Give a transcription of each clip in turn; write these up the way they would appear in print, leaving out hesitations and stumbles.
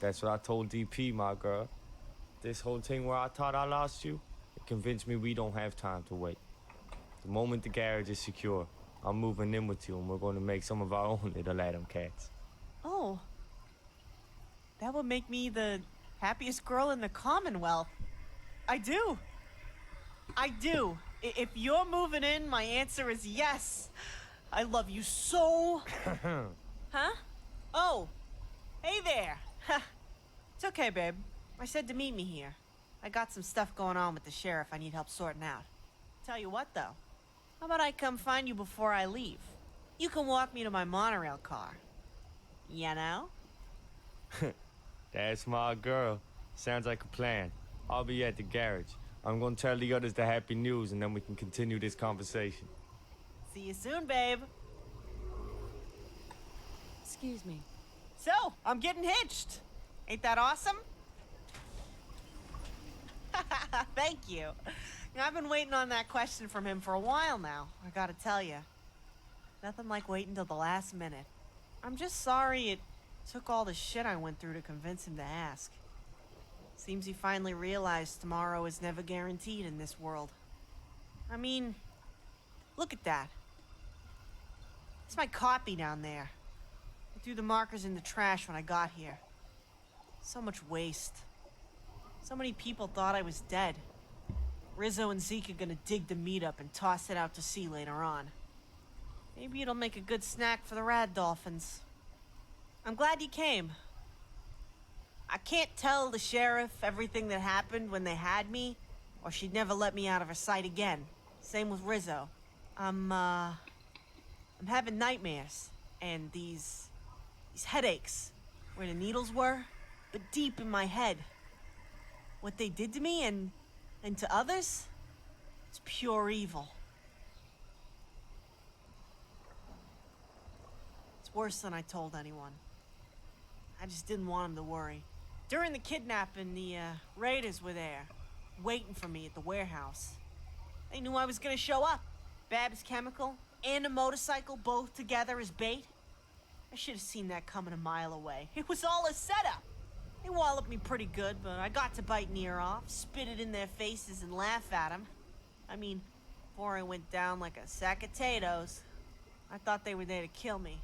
That's what I told DP, my girl. This whole thing where I thought I lost you, it convinced me we don't have time to wait. The moment the garage is secure, I'm moving in with you and we're going to make some of our own little Adam cats. Oh. That would make me the happiest girl in the Commonwealth. I do. If you're moving in, my answer is yes. I love you so... Huh? Oh. Hey there. It's okay, babe. I said to meet me here. I got some stuff going on with the sheriff I need help sorting out. Tell you what, though. How about I come find you before I leave? You can walk me to my monorail car. You know? That's my girl. Sounds like a plan. I'll be at the garage. I'm gonna tell the others the happy news and then we can continue this conversation. See you soon, babe. Excuse me. So, I'm getting hitched. Ain't that awesome? Thank you. I've been waiting on that question from him for a while now, I gotta tell you. Nothing like waiting till the last minute. I'm just sorry it took all the shit I went through to convince him to ask. Seems he finally realized tomorrow is never guaranteed in this world. I mean, look at that. It's my copy down there. I threw the markers in the trash when I got here. So much waste. So many people thought I was dead. Rizzo and Zeke are gonna dig the meat up and toss it out to sea later on. Maybe it'll make a good snack for the rad dolphins. I'm glad you came. I can't tell the sheriff everything that happened when they had me, or she'd never let me out of her sight again. Same with Rizzo. I'm having nightmares, and these headaches, where the needles were, but deep in my head. What they did to me and to others, it's pure evil. It's worse than I told anyone. I just didn't want them to worry. During the kidnapping, the raiders were there, waiting for me at the warehouse. They knew I was gonna show up. Babs Chemical and a motorcycle both together as bait. I should have seen that coming a mile away. It was all a setup. They walloped me pretty good, but I got to bite an ear off, spit it in their faces, and laugh at them. I mean, before I went down like a sack of potatoes, I thought they were there to kill me.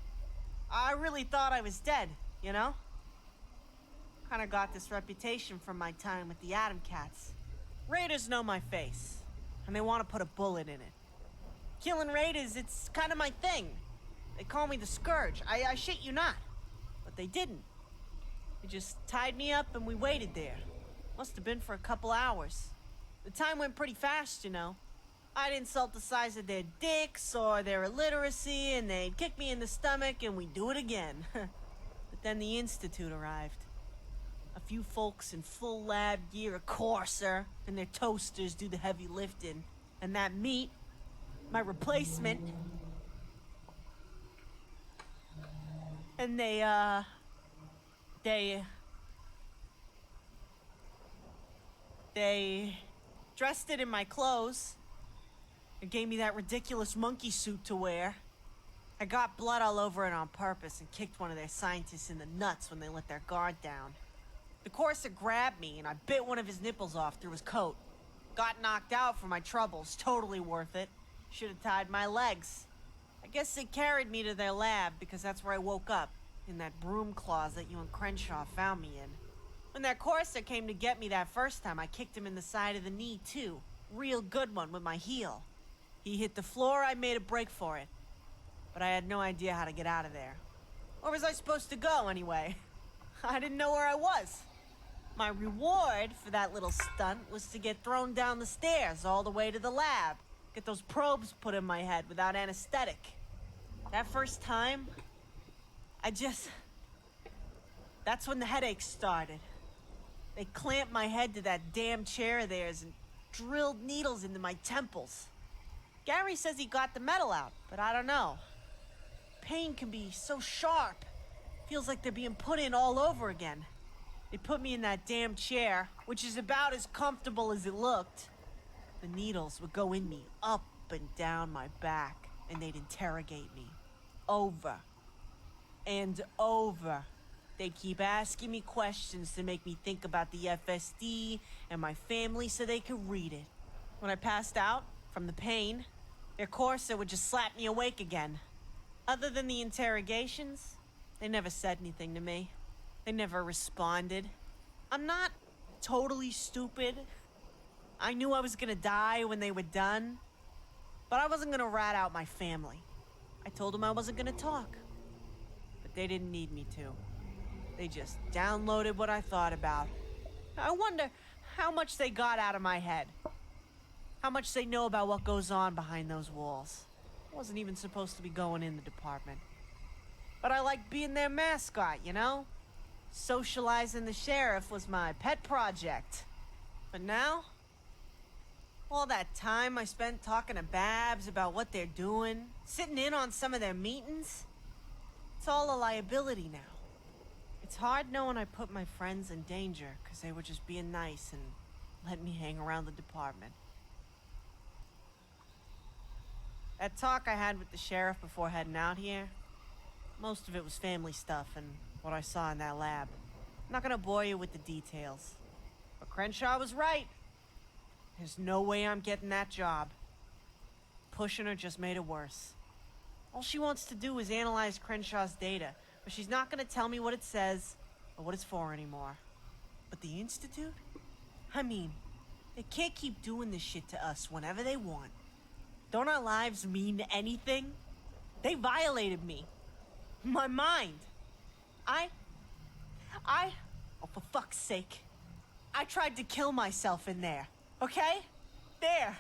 I really thought I was dead, you know? Kinda got this reputation from my time with the Atom Cats. Raiders know my face, and they want to put a bullet in it. Killing raiders, it's kind of my thing. They call me the Scourge. I shit you not. But they didn't. They just tied me up and we waited there. Must have been for a couple hours. The time went pretty fast, you know. I'd insult the size of their dicks or their illiteracy, and they'd kick me in the stomach and we'd do it again. But then the Institute arrived. A few folks in full lab gear, of course, sir, and their toasters do the heavy lifting. And that meat, my replacement, and they dressed it in my clothes and gave me that ridiculous monkey suit to wear. I got blood all over it on purpose and kicked one of their scientists in the nuts when they let their guard down. The Corsair grabbed me and I bit one of his nipples off through his coat. Got knocked out for my troubles, totally worth it. Should have tied my legs. I guess they carried me to their lab because that's where I woke up, in that broom closet you and Crenshaw found me in. When that Corsair came to get me that first time, I kicked him in the side of the knee too. Real good one with my heel. He hit the floor, I made a break for it. But I had no idea how to get out of there. Where was I supposed to go anyway? I didn't know where I was. My reward for that little stunt was to get thrown down the stairs all the way to the lab. Get those probes put in my head without anesthetic. That first time, that's when the headaches started. They clamped my head to that damn chair of theirs and drilled needles into my temples. Gary says he got the metal out, but I don't know. Pain can be so sharp. Feels like they're being put in all over again. They put me in that damn chair, which is about as comfortable as it looked. The needles would go in me, up and down my back, and they'd interrogate me. Over and over. They keep asking me questions to make me think about the FSD and my family so they could read it. When I passed out from the pain, their Corsa would just slap me awake again. Other than the interrogations, they never said anything to me. They never responded. I'm not totally stupid. I knew I was gonna die when they were done, but I wasn't gonna rat out my family. I told them I wasn't gonna talk, but they didn't need me to. They just downloaded what I thought about. I wonder how much they got out of my head. How much they know about what goes on behind those walls. I wasn't even supposed to be going in the department. But I like being their mascot, you know? Socializing the sheriff was my pet project. But now, all that time I spent talking to Babs about what they're doing, sitting in on some of their meetings, it's all a liability now. It's hard knowing I put my friends in danger because they were just being nice and letting me hang around the department. That talk I had with the sheriff before heading out here, most of it was family stuff and what I saw in that lab. I'm not gonna bore you with the details, but Crenshaw was right. There's no way I'm getting that job. Pushing her just made it worse. All she wants to do is analyze Crenshaw's data, but she's not gonna tell me what it says or what it's for anymore. But the Institute? I mean, they can't keep doing this shit to us whenever they want. Don't our lives mean anything? They violated me. My mind. Oh, for fuck's sake. I tried to kill myself in there, okay? There.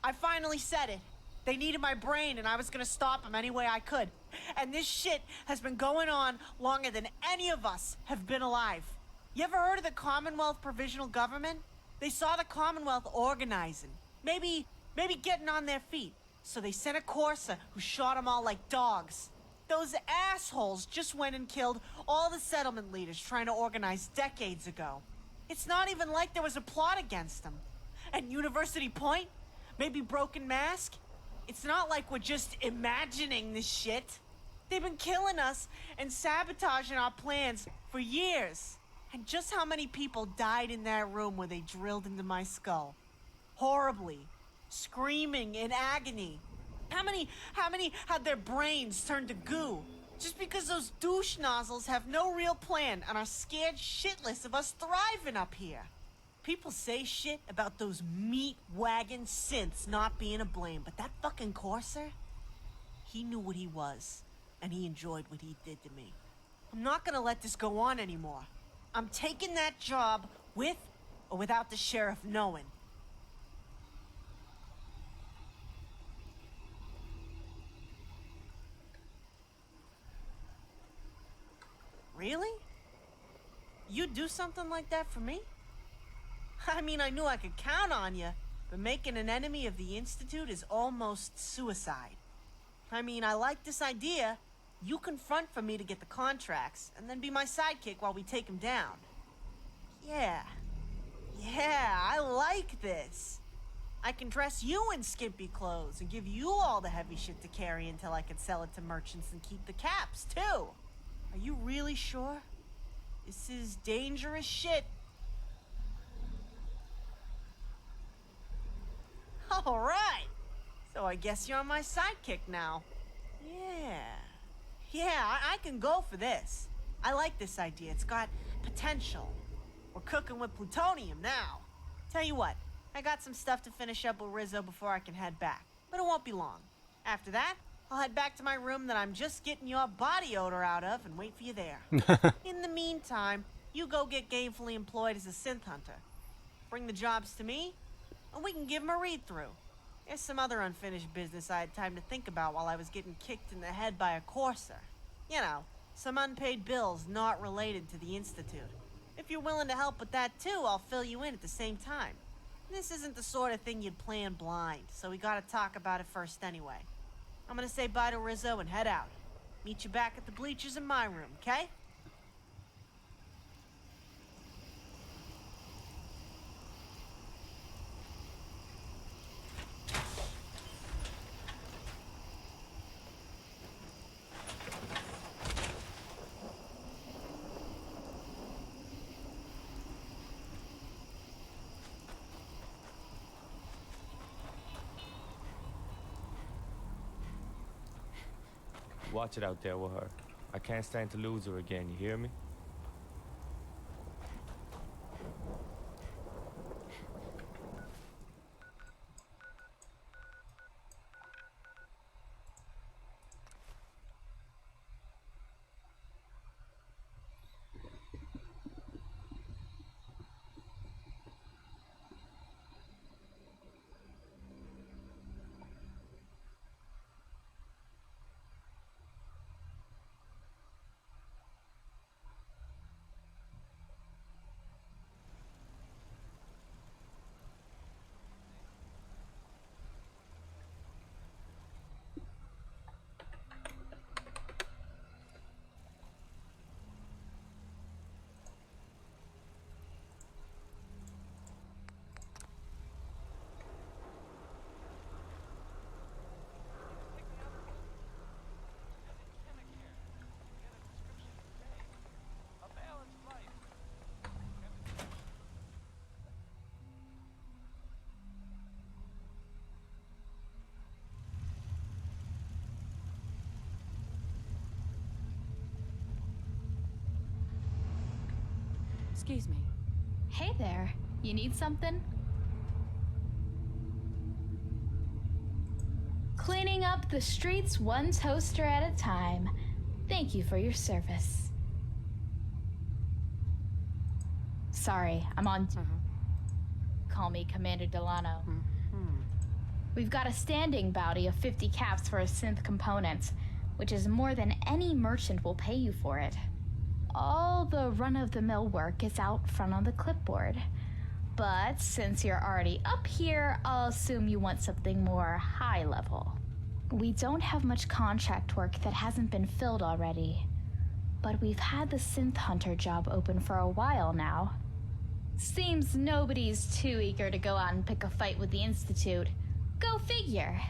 I finally said it. They needed my brain and I was gonna stop them any way I could. And this shit has been going on longer than any of us have been alive. You ever heard of the Commonwealth Provisional Government? They saw the Commonwealth organizing. Maybe getting on their feet. So they sent a Corsa who shot them all like dogs. Those assholes just went and killed all the settlement leaders trying to organize decades ago. It's not even like there was a plot against them. And University Point? Maybe Broken Mask? It's not like we're just imagining this shit. They've been killing us and sabotaging our plans for years. And just how many people died in that room where they drilled into my skull? Horribly. Screaming in agony. How many had their brains turned to goo? Just because those douche nozzles have no real plan and are scared shitless of us thriving up here. People say shit about those meat wagon synths not being to blame, but that fucking Corsair, he knew what he was, and he enjoyed what he did to me. I'm not gonna let this go on anymore. I'm taking that job with or without the sheriff knowing. Really? You'd do something like that for me? I mean, I knew I could count on you, but making an enemy of the Institute is almost suicide. I mean, I like this idea. You confront for me to get the contracts, and then be my sidekick while we take him down. Yeah, I like this. I can dress you in skimpy clothes and give you all the heavy shit to carry until I can sell it to merchants and keep the caps, too. Are you really sure? This is dangerous shit. All right. So I guess you're my sidekick now. Yeah, I can go for this. I like this idea. It's got potential. We're cooking with plutonium now. Tell you what, I got some stuff to finish up with Rizzo before I can head back. But it won't be long. After that, I'll head back to my room that I'm just getting your body odor out of and wait for you there. In the meantime, you go get gainfully employed as a synth hunter. Bring the jobs to me, and we can give them a read-through. There's some other unfinished business I had time to think about while I was getting kicked in the head by a Corsair. You know, some unpaid bills not related to the Institute. If you're willing to help with that too, I'll fill you in at the same time. This isn't the sort of thing you'd plan blind, so we gotta talk about it first anyway. I'm gonna say bye to Rizzo and head out. Meet you back at the bleachers in my room, okay? Watch it out there with her. I can't stand to lose her again, you hear me? Excuse me. Hey there, you need something? Cleaning up the streets one toaster at a time. Thank you for your service. Sorry, I'm on... Call me Commander Delano. We've got a standing bounty of 50 caps for a synth component, which is more than any merchant will pay you for it. All the run-of-the-mill work is out front on the clipboard. But since you're already up here, I'll assume you want something more high-level. We don't have much contract work that hasn't been filled already. But we've had the synth hunter job open for a while now. Seems nobody's too eager to go out and pick a fight with the Institute. Go figure.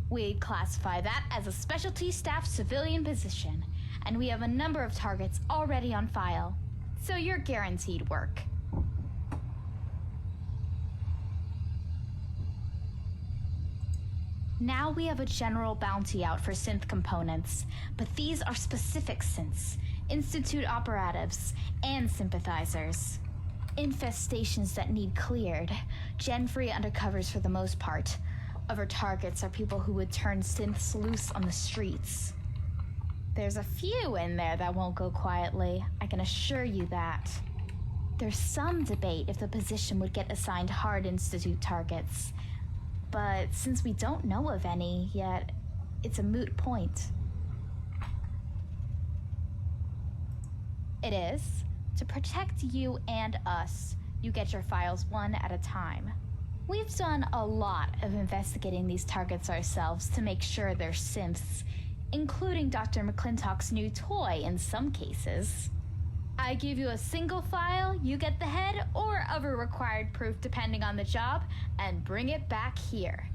We'd classify that as a specialty staff civilian position, and we have a number of targets already on file, so you're guaranteed work. Now we have a general bounty out for synth components, but these are specific synths, Institute operatives, and sympathizers. Infestations that need cleared, gen-free undercovers for the most part. Other targets are people who would turn synths loose on the streets. There's a few in there that won't go quietly, I can assure you that. There's some debate if the position would get assigned hard Institute targets, but since we don't know of any yet, it's a moot point. It is. To protect you and us, you get your files one at a time. We've done a lot of investigating these targets ourselves to make sure they're synths, including Dr. McClintock's new toy in some cases. I give you a single file, you get the head, or other required proof depending on the job, and bring it back here.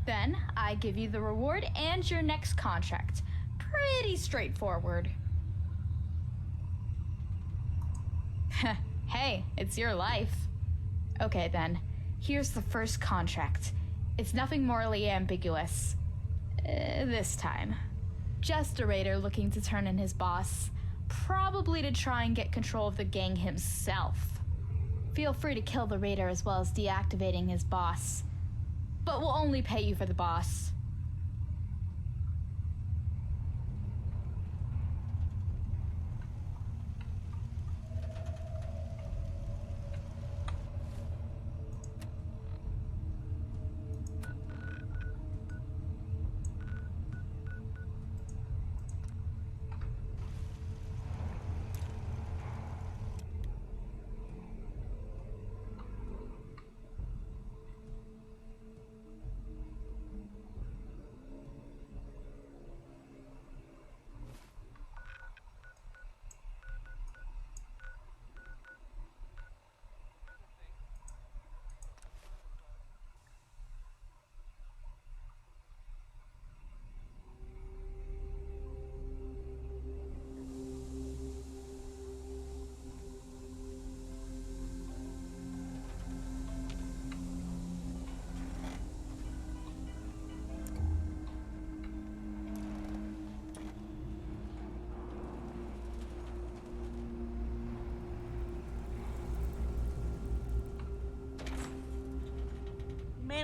Then, I give you the reward and your next contract. Pretty straightforward. Hey, it's your life. Okay then, here's the first contract. It's nothing morally ambiguous. This time. Just a raider looking to turn in his boss, probably to try and get control of the gang himself. Feel free to kill the raider as well as deactivating his boss, but we'll only pay you for the boss.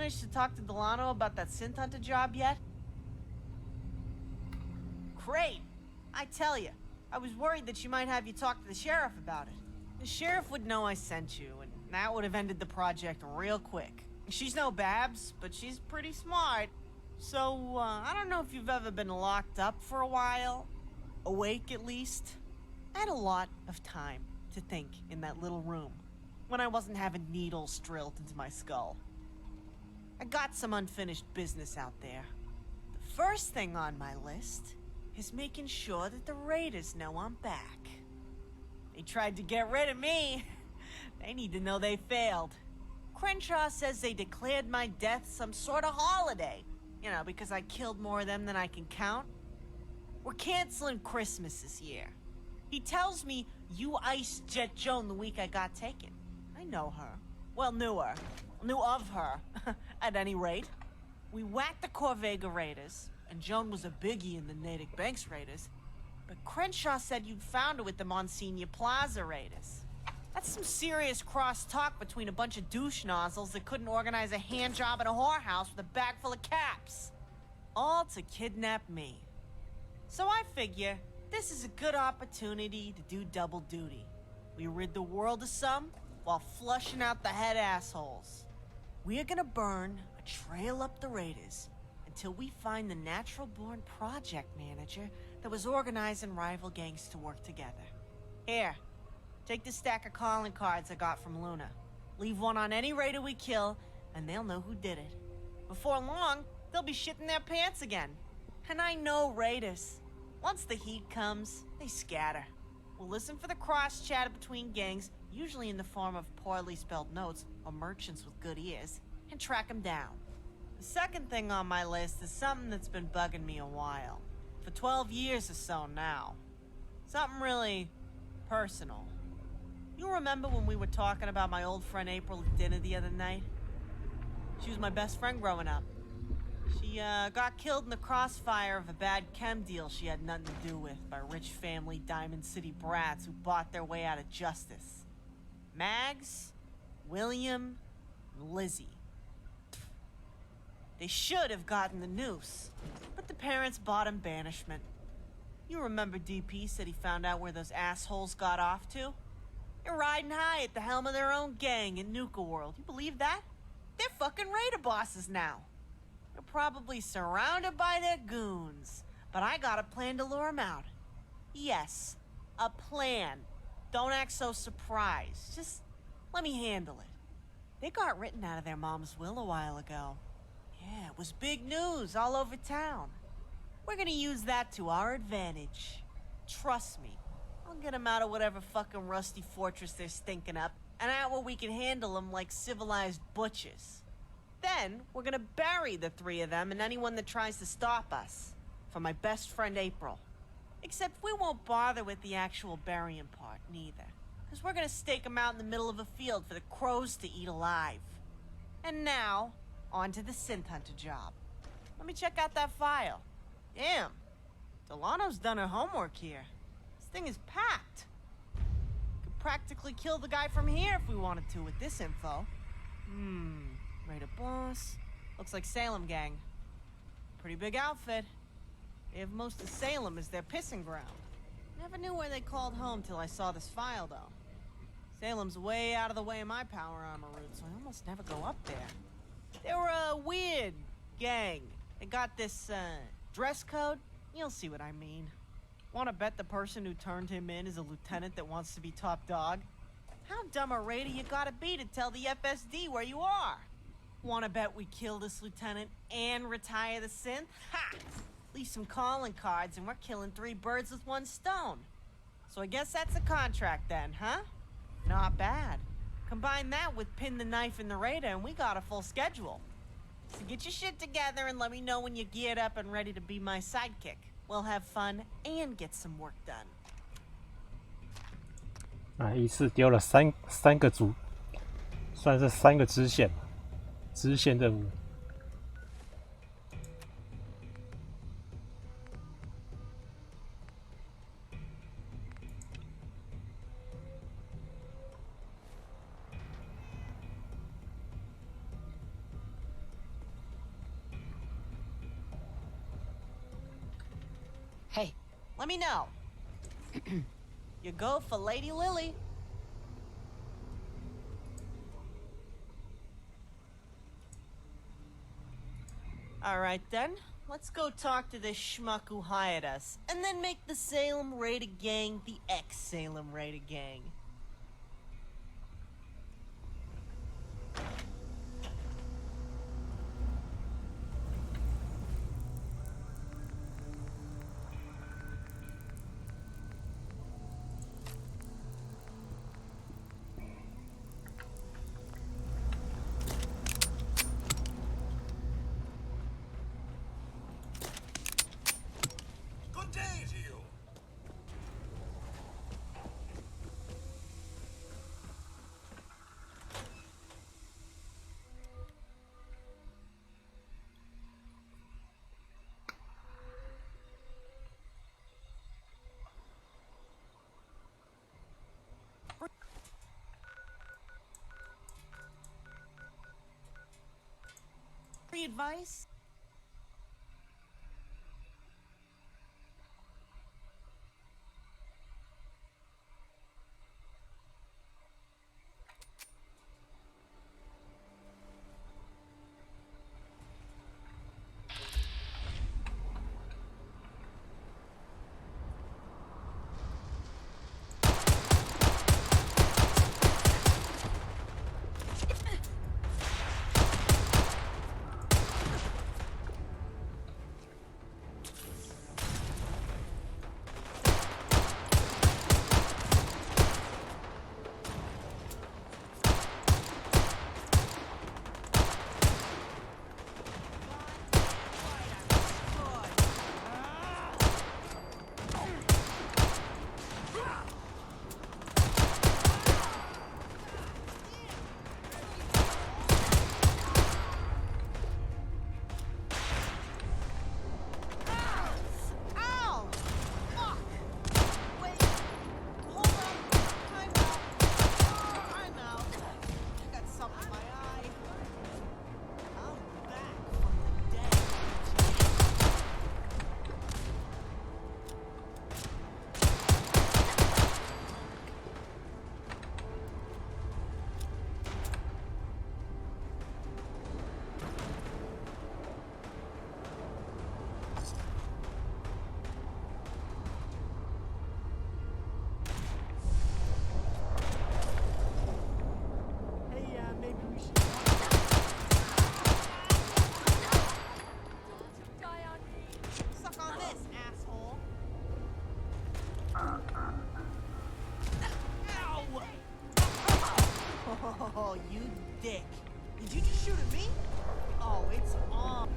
managed to talk to Delano about that synth hunter job yet? Great! I tell you, I was worried that she might have you talk to the sheriff about it. The sheriff would know I sent you, and that would have ended the project real quick. She's no Babs, but she's pretty smart. So, I don't know if you've ever been locked up for a while. Awake, at least. I had a lot of time to think in that little room when I wasn't having needles drilled into my skull. I got some unfinished business out there. The first thing on my list is making sure that the Raiders know I'm back. They tried to get rid of me. They need to know they failed. Crenshaw says they declared my death some sort of holiday. You know, because I killed more of them than I can count. We're canceling Christmas this year. He tells me you iced Jet Joan the week I got taken. I know her. Well, knew her. Knew of her, at any rate. We whacked the Corvega Raiders, and Joan was a biggie in the Natick Banks Raiders. But Crenshaw said you'd found her with the Monsignor Plaza Raiders. That's some serious cross-talk between a bunch of douche nozzles that couldn't organize a hand job in a whorehouse with a bag full of caps. All to kidnap me. So I figure this is a good opportunity to do double duty. We rid the world of some while flushing out the head assholes. We are gonna burn a trail up the Raiders until we find the natural-born project manager that was organizing rival gangs to work together. Here, take the stack of calling cards I got from Luna. Leave one on any raider we kill, and they'll know who did it. Before long, they'll be shitting their pants again. And I know raiders. Once the heat comes, they scatter. We'll listen for the cross-chatter between gangs, usually in the form of poorly spelled notes or merchants with good ears, and track them down. The second thing on my list is something that's been bugging me a while. For 12 years or so now. Something really personal. You remember when we were talking about my old friend April at dinner the other night? She was my best friend growing up. She got killed in the crossfire of a bad chem deal she had nothing to do with by rich family Diamond City brats who bought their way out of justice. Mags, William, and Lizzie. They should have gotten the noose, but the parents bought him banishment. You remember DP said he found out where those assholes got off to? They're riding high at the helm of their own gang in Nuka World. You believe that? They're fucking raider bosses now. They're probably surrounded by their goons, but I got a plan to lure them out. Yes, a plan. Don't act so surprised. Just let me handle it. They got written out of their mom's will a while ago. Yeah, it was big news all over town. We're gonna use that to our advantage. Trust me, I'll get them out of whatever fucking rusty fortress they're stinking up, and out where we can handle them like civilized butchers. Then, we're gonna bury the three of them and anyone that tries to stop us. For my best friend April. Except we won't bother with the actual burying part, neither. Because we're gonna stake them out in the middle of a field for the crows to eat alive. And now, on to the synth hunter job. Let me check out that file. Damn, Delano's done her homework here. This thing is packed. Could practically kill the guy from here if we wanted to with this info. Raider boss. Looks like Salem gang. Pretty big outfit. They have most of Salem as their pissing ground. Never knew where they called home till I saw this file, though. Salem's way out of the way of my power armor route, so I almost never go up there. They were a weird gang. They got this, dress code. You'll see what I mean. Want to bet the person who turned him in is a lieutenant that wants to be top dog? How dumb a raider you gotta be to tell the FSD where you are? Want to bet we kill this lieutenant and retire the synth? Ha! Leave some calling cards and we're killing 3 birds with 1 stone. So I guess that's a contract then, huh? Not bad. Combine that with pin the knife in the raider and we got a full schedule. So get your shit together and let me know when you're geared up and ready to be my sidekick. We'll have fun and get some work done. 一次丢了三个组，算是3个支线吧，支线任务。let me know. You go for Lady Lily. All right then, let's go talk to this schmuck who hired us, and then make the Salem Raider gang the ex-Salem Raider gang. Free advice? Oh, you dick. Did you just shoot at me? Oh, it's on.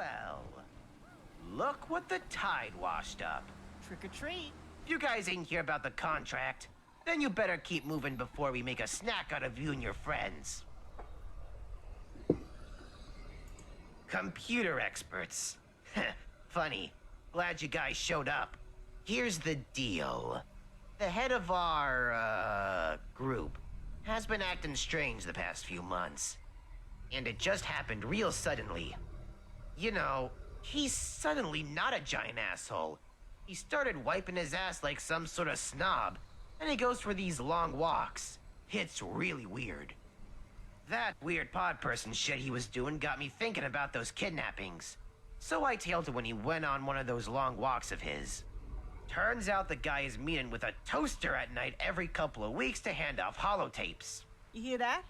well. Look what the tide washed up. Trick or treat. If you guys ain't hear about the contract, then you better keep moving before we make a snack out of you and your friends. Computer experts. Funny. Glad you guys showed up. Here's the deal. The head of our, group has been acting strange the past few months. And it just happened real suddenly. You know, he's suddenly not a giant asshole. He started wiping his ass like some sort of snob, and he goes for these long walks. It's really weird. That weird pod person shit he was doing got me thinking about those kidnappings. So I tailed him when he went on one of those long walks of his. Turns out the guy is meeting with a toaster at night every couple of weeks to hand off holotapes. You hear that?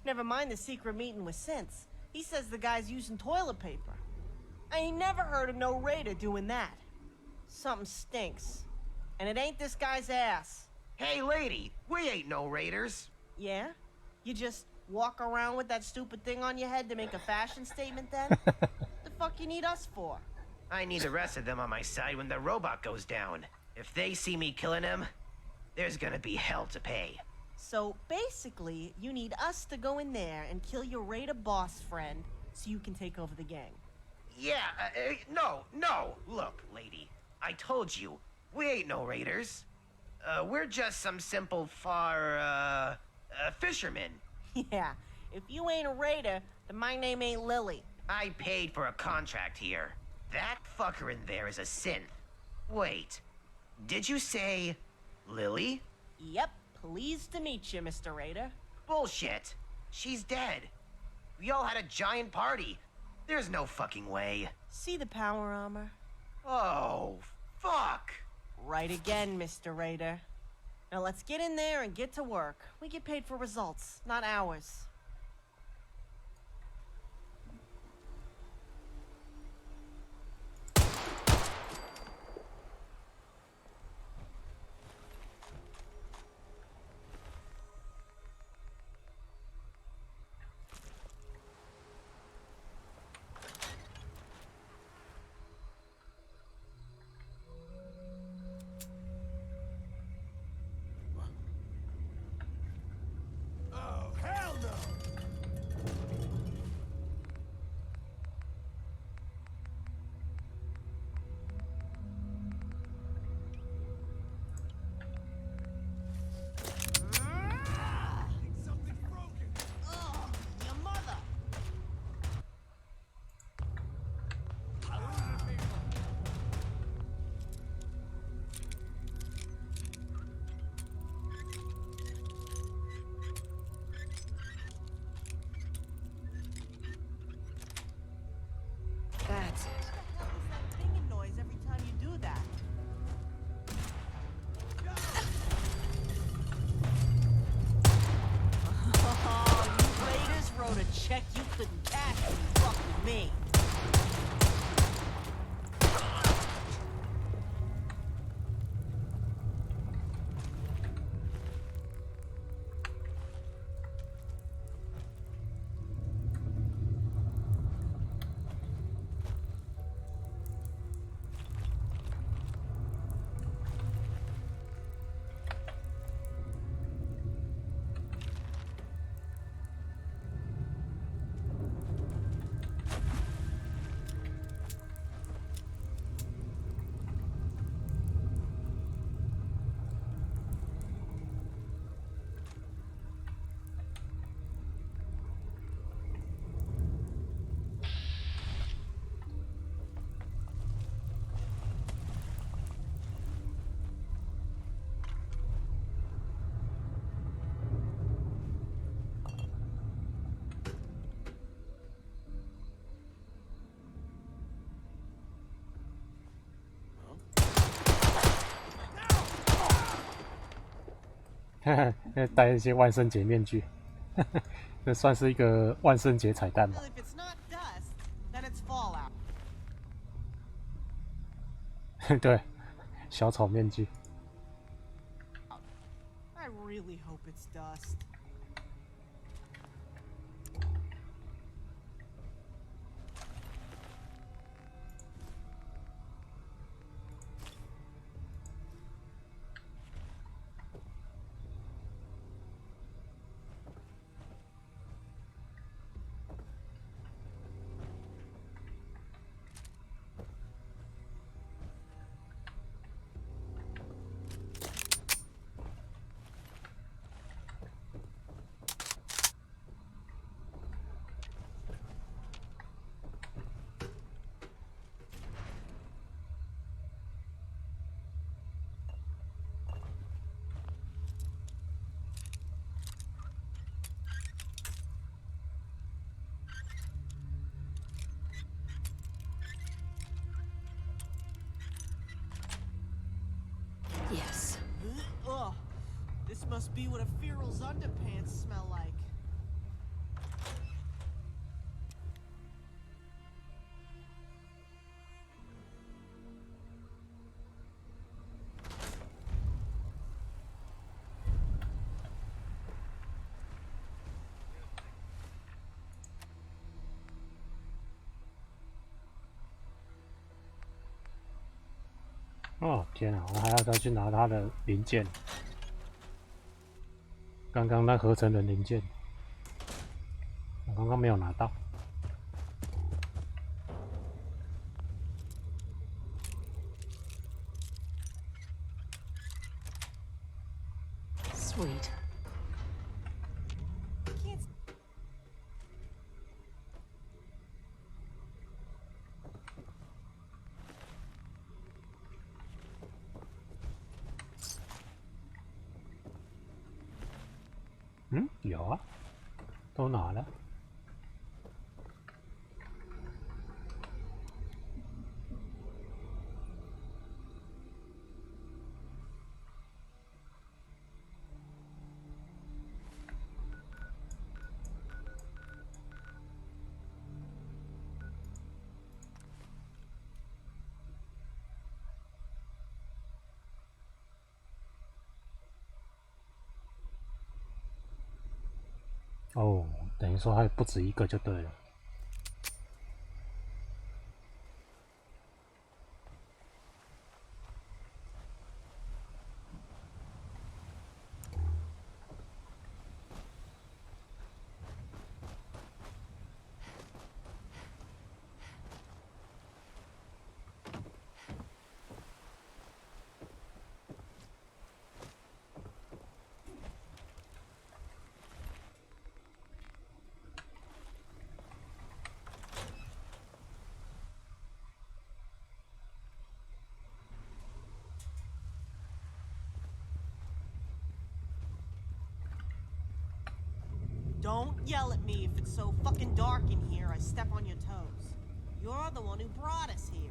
Never mind the secret meeting with Sense. He says the guy's using toilet paper. I ain't never heard of no raider doing that. Something stinks. And it ain't this guy's ass. Hey lady, we ain't no raiders. Yeah? You just walk around with that stupid thing on your head to make a fashion statement then? The fuck you need us for? I need the rest of them on my side when the robot goes down. If they see me killing him, there's gonna be hell to pay. So basically, you need us to go in there and kill your raider boss friend so you can take over the gang. Yeah, no. Look, lady, I told you, we ain't no raiders. We're just some simple fishermen. Yeah, if you ain't a raider, then my name ain't Lily. I paid for a contract here. That fucker in there is a synth. Wait, did you say Lily? Yep, pleased to meet you, Mr. Raider. Bullshit. She's dead. We all had a giant party. There's no fucking way. See the power armor? Oh, fuck. Right again, Mr. Raider. Now let's get in there and get to work. We get paid for results, not hours. That's it. What is that dinging noise every time you do that? Oh, you Raiders wrote a check you couldn't cash when you fucked with me.戴一些万圣节面具，这算是一个万圣节彩蛋吧 Well, if it's not dust, then it's fallout. 对，小丑面具。 I really hope it's dust. This must be what a feral's underpants smell like.哦天啊！我还要再去拿它的零件，刚刚那合成的零件，我刚刚没有拿到。Sweet. Ừ, 有啊，都拿了。哦，等于说还不止一个就对了。Don't yell at me if it's so fucking dark in here I step on your toes. You're the one who brought us here.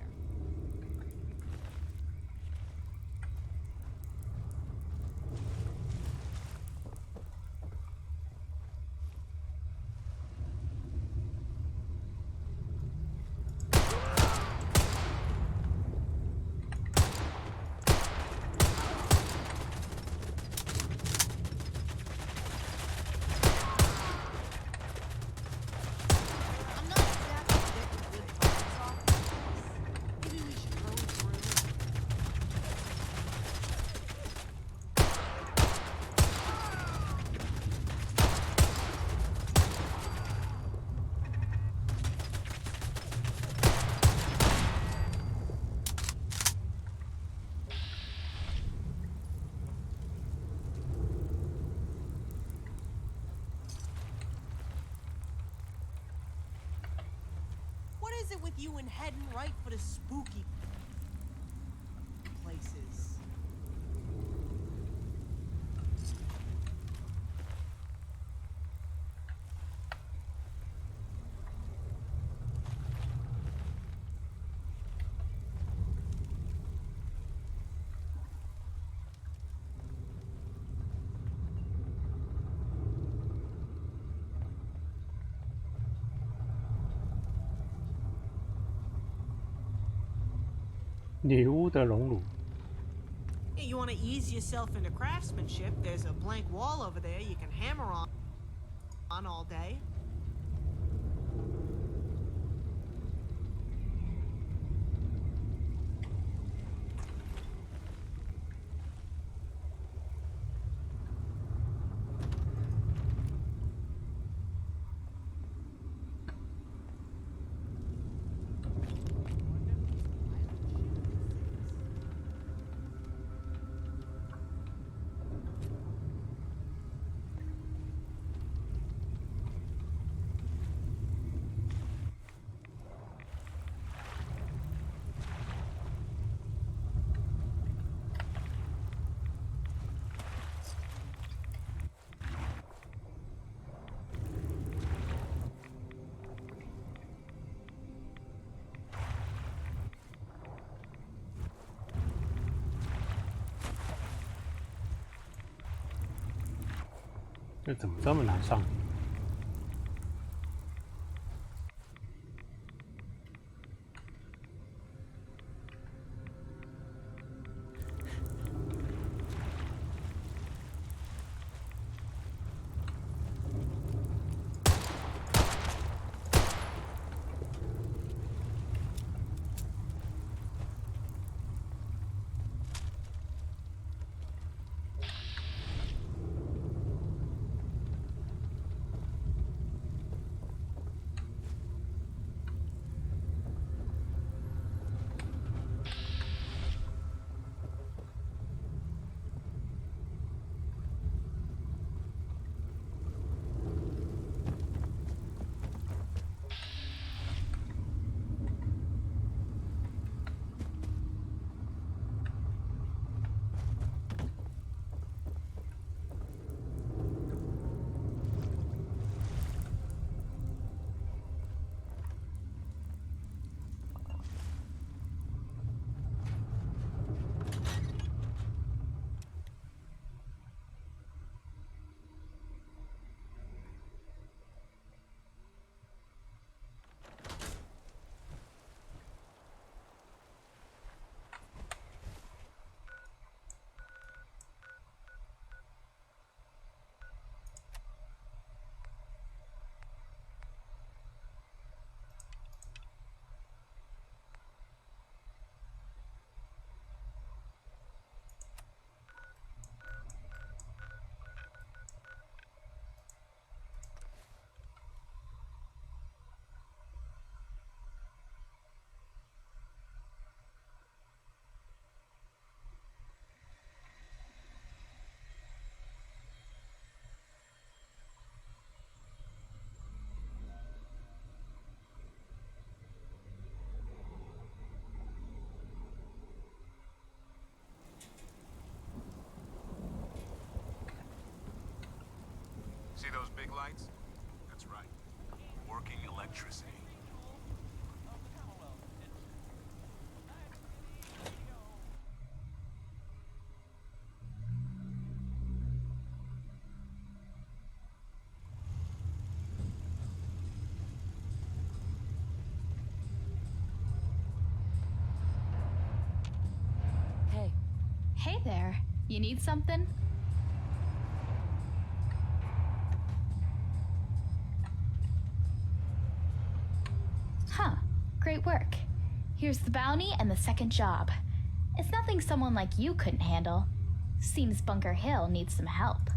I'm not exactly getting good vibes off this place. Maybe we should go through. What is it with you and heading right for the spooky places? 女巫的熔炉。 Hey, you want to ease yourself into craftsmanship? There's a blank wall over there you can hammer on all day. 这怎么这么难上？See those big lights? That's right. Working electricity. Hey. Hey there. You need something? Huh. Great work. Here's the bounty and the second job. It's nothing someone like you couldn't handle. Seems Bunker Hill needs some help.